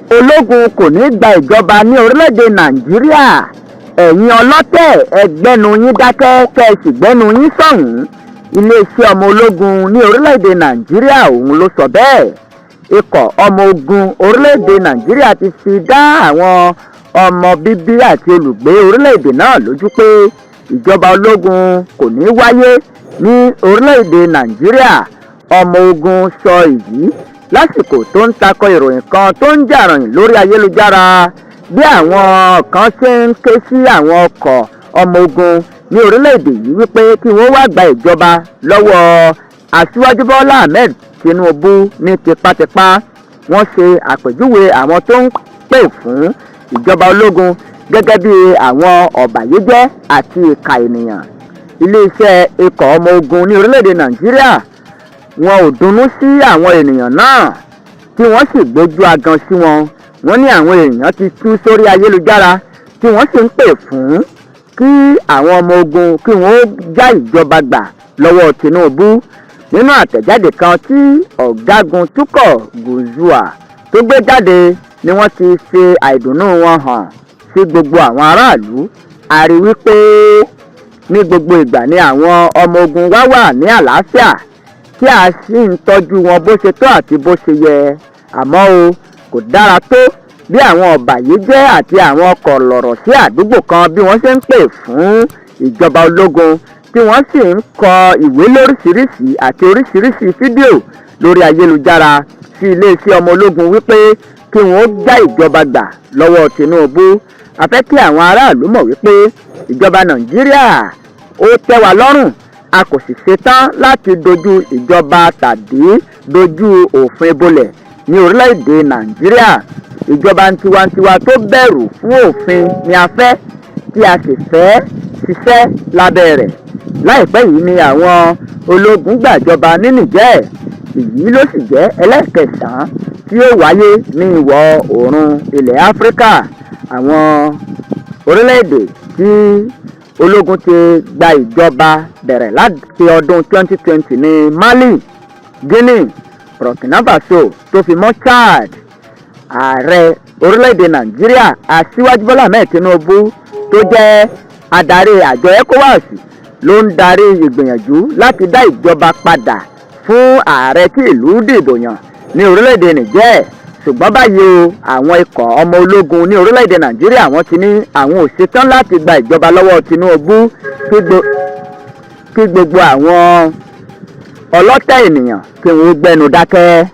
Ologun kò ní gba ìjọba ní orílẹ̀-èdè Nàìjíríà. Ẹ̀yin ọlọ́tẹ̀ ẹgbẹ́nu yín dákẹ́ kẹ́ẹ̀sì gbẹ́nu yín sọ̀hún. Iléeṣẹ́ ọmọ ológun ní orílẹ̀-èdè Nàìjíríà òun ló sọ bẹ́ẹ̀. Ikọ̀ ọmọ ogun orílẹ̀-èdè Nàìjíríà ti fi dá àwọn ọmọ bíbí àti olùgbé orílẹ̀-èdè náà lójú pé ìjọba ológun kò ní wáyé ní orílẹ̀-èdè Nàìjíríà. Ọmọ ogun sọ èyí lásìkò tó ń takò ìròyìn kan tó ń jà ròyìn lórí ayélujára bí àwọn kan ṣe ń ké sí àwọn ọkọ̀ ọmọ ogun ní orílẹ̀-èdè yìí wípé kí wọ́n wá gba ìjọba lọ́wọ́ aṣíwájú Bọla Ahmed Tinubu ní tipátipá. Wọ́n ṣe àpèjúwe àwọn tó ń pè fún ìjọba ológun gẹ́gẹ́ bí àwọn ọ̀bàyéjẹ́ àti ìkà ènìyàn. Iléeṣẹ́ ikọ̀ ọmọ ogun ní orílẹ̀-èdè Nàìjíríà wọn ò dunnú sí àwọn ènìyàn náà tí wọ́n sì gbójú agan sí wọn. Wọ́n ní àwọn èèyàn ti tú sórí ayélujára tí wọ́n sì ń pè fún kí àwọn ọmọ ogun kí wọ́n já ìjọba gbà lọ́wọ́ Tinubu. Nínú àtẹ̀jáde kan tí ọ̀gágun Túkọ̀ Gùzùà tó gbé jáde ni wọ́n ti ṣe àìdùnnú wọn hàn sí gbogbo àwọn aráàlú. A rí wípé ní gbogbo ìgbà ni àwọn ọmọ ogun wá wà ní àlàáfíà tí a sì ń tọ́jú wọn bó ṣe tó àti bó ṣe yẹ. Àmọ́ o kò dára tó bí àwọn ọ̀bàyéjẹ́ àti àwọn kọ̀lọ̀rọ̀ sí àdúgbò kan bí wọ́n ṣe ń pè fún ìjọba ológun tí wọ́n sì ń kọ ìwé lóríṣiríṣi àti oríṣiríṣi fídíò lórí ayélujára sí iléeṣẹ́ ọmọ ológun wípé kí wọ́n já ìjọba gbà lọ́wọ́ Tinubu. A fẹ́ kí àwọn aráàlú mọ̀ wípé ìjọba Nàìjíríà ó tẹ́ wa lọ́rùn. A kò sì ṣetán láti dojú ìjọba tàbí dojú òfin bolẹ̀ ní orílẹ̀-èdè Nàìjíríà. Ìjọba tiwantiwa tó bẹ̀rù fún òfin ni a fẹ́ tí a sì fẹ́ ṣiṣẹ́ lábẹ́ rẹ̀. Láìpẹ́ yìí ni àwọn ológun gbàjọba ní Niger. Èyí ló sì jẹ́ ẹlẹ́kẹsàn-án tí ó wáyé ní ìwọ̀ oòrùn ilẹ̀ Áfíríkà. Àwọn orílẹ̀-èdè tí ológun ti gba ìjọba bẹ̀rẹ̀ láti ọdún 2020 ní Mali, Guinea, Burkina Faso tó fi mọ́ Chad. Ààrẹ orílẹ̀-èdè Nàìjíríà aṣíwájú Bọla Ahmed Tinubu tó jẹ́ adarí àjọ ECOWAS ló ń darí ìgbìyànjú láti dá ìjọba padà fún ààrẹ tí ìlú dìbò yàn ní orílẹ̀-èdè Niger. Ṣùgbọ́n báyìí o àwọn ikọ̀ ọmọ ológun ní orílẹ̀-èdè Nàìjíríà wọ́n ti ní àwọn ò ṣetán láti gba ìjọba lọ́wọ́ Tinubu kí gbogbo àwọn ọlọ́tẹ̀ ènìyàn kí wọ́n gbẹnu dákẹ́.